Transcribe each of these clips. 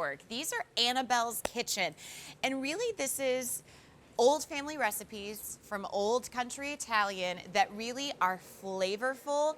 pork. These are Annabelle's Kitchen. And really, this is old family recipes from old country Italian that really are flavorful,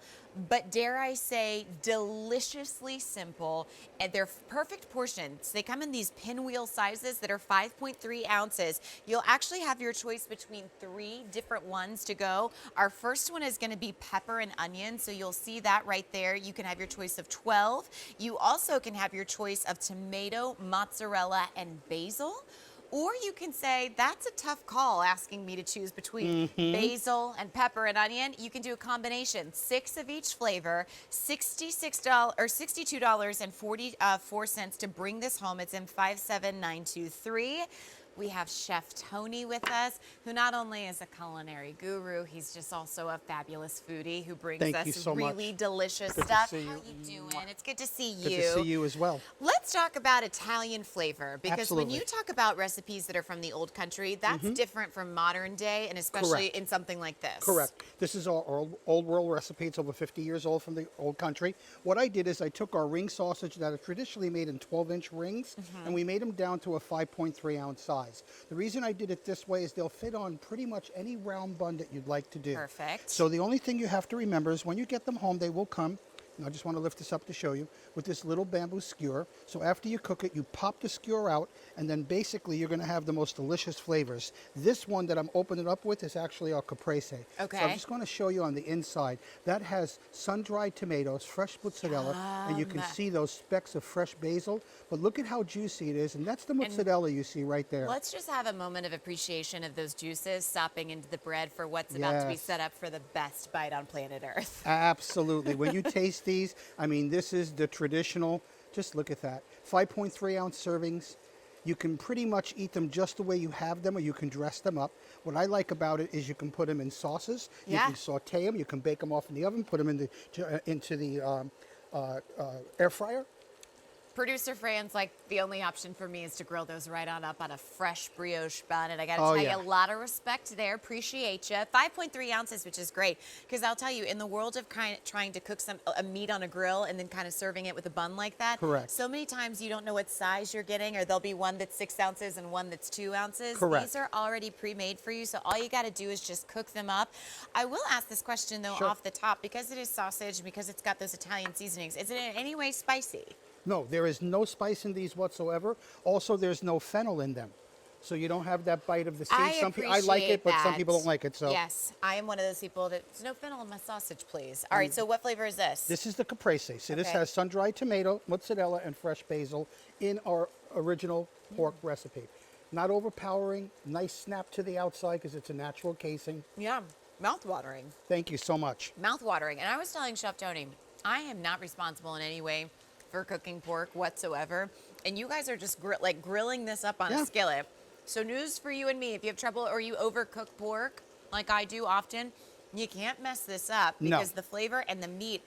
but dare I say, deliciously simple. And they're perfect portions. They come in these pinwheel sizes that are 5.3 ounces. You'll actually have your choice between 3 different ones to go. Our first one is going to be pepper and onion, so you'll see that right there. You can have your choice of 12. You also can have your choice of tomato, mozzarella, and basil. Or you can say, that's a tough call asking me to choose between basil and pepper and onion. You can do a combination, 6 of each flavor, $66 or $62.44 to bring this home. It's in 57923. We have Chef Tony with us, who not only is a culinary guru, he's just also a fabulous foodie who brings us really delicious stuff. How you doing? It's good to see you. Good to see you as well. Let's talk about Italian flavor, because when you talk about recipes that are from the old country, that's different from modern day, and especially in something like this. Correct. This is our old world recipe. It's over 50 years old from the old country. What I did is I took our ring sausage that are traditionally made in 12-inch rings, and we made them down to a 5.3 ounce size. The reason I did it this way is they'll fit on pretty much any round bun that you'd like to do. Perfect. So the only thing you have to remember is when you get them home, they will come, and I just want to lift this up to show you, with this little bamboo skewer. So after you cook it, you pop the skewer out, and then basically you're going to have the most delicious flavors. This one that I'm opening up with is actually our caprese. Okay. So I'm just going to show you on the inside. That has sun-dried tomatoes, fresh mozzarella, and you can see those specks of fresh basil. But look at how juicy it is, and that's the mozzarella you see right there. Let's just have a moment of appreciation of those juices sopping into the bread for what's about to be set up for the best bite on planet Earth. Absolutely. When you taste these, I mean, this is the traditional, just look at that, 5.3 ounce servings. You can pretty much eat them just the way you have them, or you can dress them up. What I like about it is you can put them in sauces. You can saute them. You can bake them off in the oven, put them in into the air fryer. Producer Fran's like, the only option for me is to grill those right on up on a fresh brioche bun. And I got to tell you, a lot of respect there. Appreciate you. 5.3 ounces, which is great. Because I'll tell you, in the world of trying to cook a meat on a grill and then kind of serving it with a bun like that. Correct. So many times you don't know what size you're getting, or there'll be one that's 6 ounces and one that's 2 ounces. Correct. These are already pre-made for you. So all you got to do is just cook them up. I will ask this question, though, off the top. Because it is sausage, because it's got those Italian seasonings, is it in any way spicy? No, there is no spice in these whatsoever. Also, there's no fennel in them. So you don't have that bite of the seed. I like it, but some people don't like it. So yes, I am one of those people that there's no fennel in my sausage, please. All right, so what flavor is this? This is the caprese. So this has sun-dried tomato, mozzarella, and fresh basil in our original pork recipe. Not overpowering, nice snap to the outside because it's a natural casing. Yeah, mouth-watering. Thank you so much. Mouth-watering. And I was telling Chef Tony, I am not responsible in any way for cooking pork whatsoever. And you guys are just grilling this up on a skillet. So news for you and me, if you have trouble or you overcook pork, like I do often, you can't mess this up because the flavor and the meat,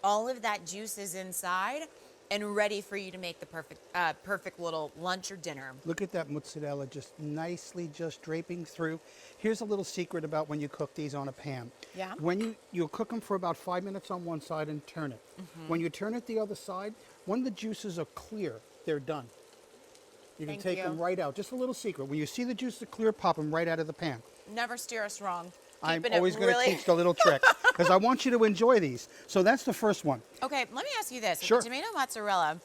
all of that juice is inside and ready for you to make the perfect little lunch or dinner. Look at that mozzarella just nicely just draping through. Here's a little secret about when you cook these on a pan. Yeah. When you'll cook them for about 5 minutes on one side and turn it. When you turn it the other side, when the juices are clear, they're done. You can take them right out. Just a little secret. When you see the juices are clear, pop them right out of the pan. Never steer us wrong. I'm always going to teach the little trick because I want you to enjoy these. So that's the first one. Okay, let me ask you this. Sure. With the tomato mozzarella,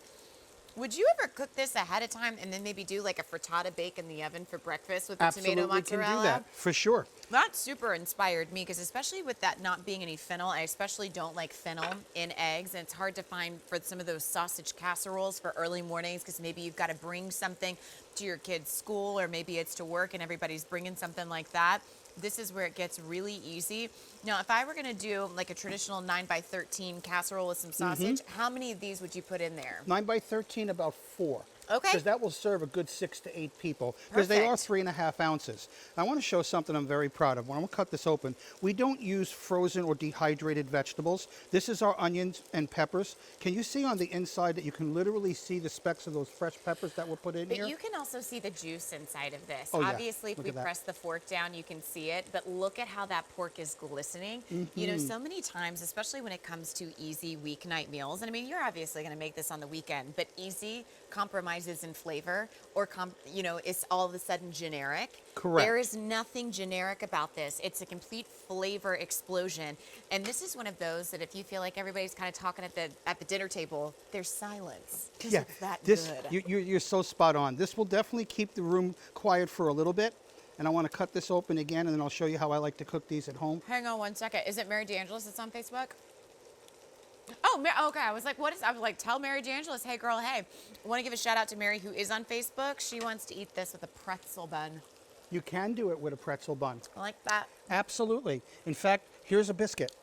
would you ever cook this ahead of time and then maybe do like a frittata bake in the oven for breakfast with the tomato mozzarella? Absolutely can do that, for sure. That super inspired me because especially with that not being any fennel, I especially don't like fennel in eggs. And it's hard to find for some of those sausage casseroles for early mornings because maybe you've got to bring something to your kid's school or maybe it's to work and everybody's bringing something like that. This is where it gets really easy. Now, if I were going to do like a traditional 9x13 casserole with some sausage, how many of these would you put in there? 9x13, about 4. Okay. Because that will serve a good 6 to 8 people. Because they are 3.5 ounces. I want to show something I'm very proud of. When I'm going to cut this open, we don't use frozen or dehydrated vegetables. This is our onions and peppers. Can you see on the inside that you can literally see the specks of those fresh peppers that were put in here? But you can also see the juice inside of this. Oh, yeah. Obviously, if Look we at that. press the fork down, you can see it. But look at how that pork is glistening. listening, you know, so many times, especially when it comes to easy weeknight meals, and I mean, you're obviously going to make this on the weekend, but easy compromises in flavor or, you know, it's all of a sudden generic. Correct. There is nothing generic about this. It's a complete flavor explosion. And this is one of those that if you feel like everybody's kind of talking at the dinner table, there's silence. 'Cause Yeah, it's that this good. you're so spot on. This will definitely keep the room quiet for a little bit. And I want to cut this open again, and then I'll show you how I like to cook these at home. Hang on one second. Is it Mary DeAngelis that's on Facebook? Oh, okay. I was like, what is? I was like, tell Mary DeAngelis, hey girl, hey. I want to give a shout out to Mary who is on Facebook. She wants to eat this with a pretzel bun. You can do it with a pretzel bun. I like that. Absolutely. In fact, here's a biscuit.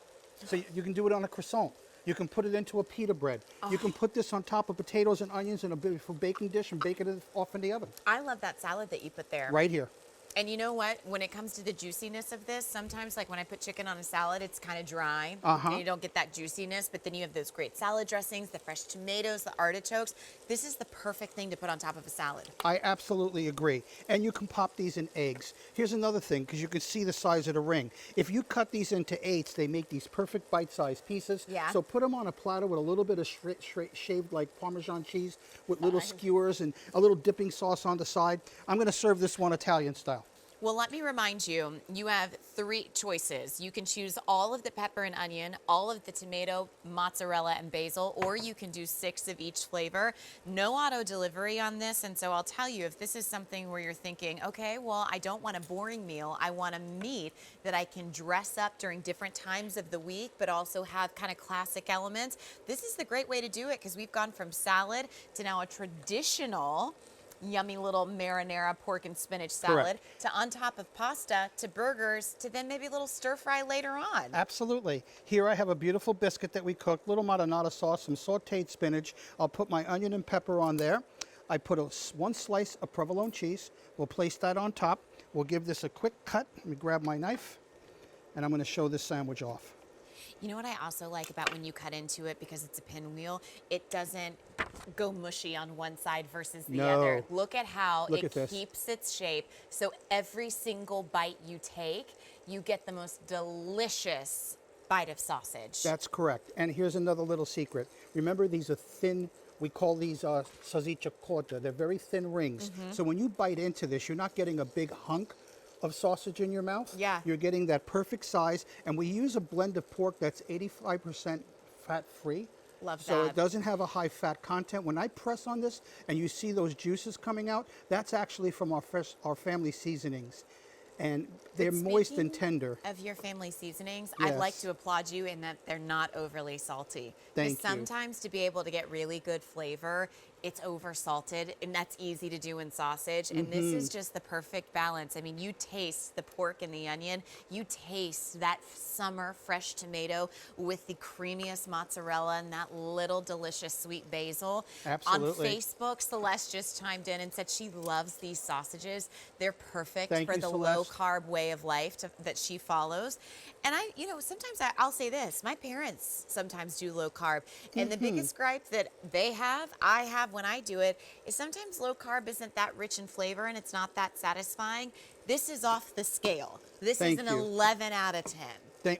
So you can do it on a croissant. You can put it into a pita bread. You can put this on top of potatoes and onions in a beautiful baking dish and bake it off in the oven. I love that salad that you put there. Right here. And you know what? When it comes to the juiciness of this, sometimes like when I put chicken on a salad, it's kind of dry. And you don't get that juiciness, but then you have those great salad dressings, the fresh tomatoes, the artichokes. This is the perfect thing to put on top of a salad. I absolutely agree. And you can pop these in eggs. Here's another thing, because you can see the size of the ring. If you cut these into eighths, they make these perfect bite-sized pieces. Yeah. So put them on a platter with a little bit of shaved like Parmesan cheese with little skewers and a little dipping sauce on the side. I'm going to serve this one Italian style. Well, let me remind you, you have 3 choices. You can choose all of the pepper and onion, all of the tomato, mozzarella, and basil, or you can do 6 of each flavor. No auto delivery on this, and so I'll tell you, if this is something where you're thinking, okay, well, I don't want a boring meal. I want a meat that I can dress up during different times of the week, but also have kind of classic elements. This is the great way to do it because we've gone from salad to now a traditional yummy little marinara pork and spinach salad Correct. to on top of pasta to burgers to then maybe a little stir fry later on. Absolutely. Here I have a beautiful biscuit that we cooked, little marinara sauce, some sauteed spinach. I'll put my onion and pepper on there. I put 1 slice of provolone cheese. We'll place that on top. We'll give this a quick cut. Let me grab my knife, and I'm going to show this sandwich off. You know what I also like about when you cut into it, because it's a pinwheel, it doesn't go mushy on one side versus the other. Look at how it keeps its shape. So every single bite you take, you get the most delicious bite of sausage. That's correct. And here's another little secret. Remember, these are thin, we call these salsiccia corta. They're very thin rings. So when you bite into this, you're not getting a big hunk of sausage in your mouth. Yeah. You're getting that perfect size. And we use a blend of pork that's 85% fat-free. Love that. So it doesn't have a high fat content. When I press on this and you see those juices coming out, that's actually from our family seasonings. And they're moist and tender. Of your family seasonings, I'd like to applaud you in that they're not overly salty. Thank you. Sometimes to be able to get really good flavor, it's over salted, and that's easy to do in sausage. And this is just the perfect balance. I mean, you taste the pork and the onion, you taste that summer fresh tomato with the creamiest mozzarella and that little delicious sweet basil. Absolutely. On Facebook, Celeste just chimed in and said she loves these sausages. They're perfect Thank for you, the Celeste. low carb way of life that she follows. And sometimes I'll say this, my parents sometimes do low carb. And the biggest gripe that I have when I do it, is sometimes low carb isn't that rich in flavor and it's not that satisfying. This is off the scale. This is an 11 out of 10.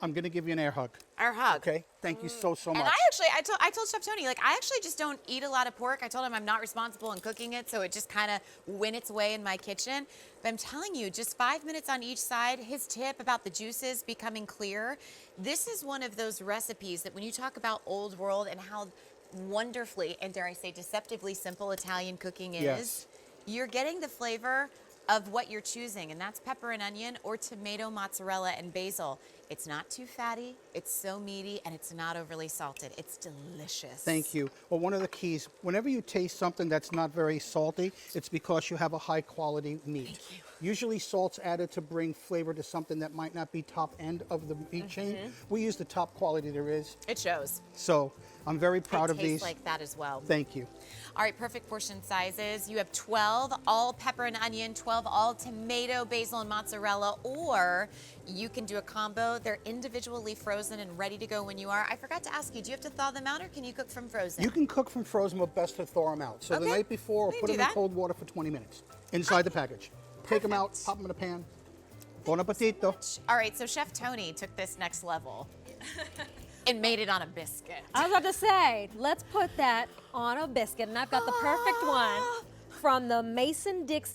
I'm going to give you an air hug. Our hug. Okay? Thank you so much. And I told Chef Tony, like, I actually just don't eat a lot of pork. I told him I'm not responsible in cooking it, so it just kind of went its way in my kitchen. But I'm telling you, just 5 minutes on each side, his tip about the juices becoming clear, this is one of those recipes that when you talk about old world and how wonderfully, and dare I say deceptively simple Italian cooking is, you're getting the flavor of what you're choosing, and that's pepper and onion or tomato, mozzarella, and basil. It's not too fatty, it's so meaty, and it's not overly salted. It's delicious. Thank you. Well, one of the keys, whenever you taste something that's not very salty, it's because you have a high quality meat. Thank you. Usually salt's added to bring flavor to something that might not be top end of the meat chain. We use the top quality there is. It shows. So I'm very proud of It tastes these. like that as well. Thank you. All right, perfect portion sizes. You have 12 all pepper and onion, 12 all tomato, basil, and mozzarella, or you can do a combo. They're individually frozen and ready to go when you are. I forgot to ask you, do you have to thaw them out or can you cook from frozen? You can cook from frozen, but best to thaw them out. So the night before, We can put do them in that. cold water for 20 minutes inside the package. Take them out, pop them in a pan. Bon appetito. All right, so Chef Tony took this next level and made it on a biscuit. I was about to say, let's put that on a biscuit, and I've got the perfect one from the Mason-Dixon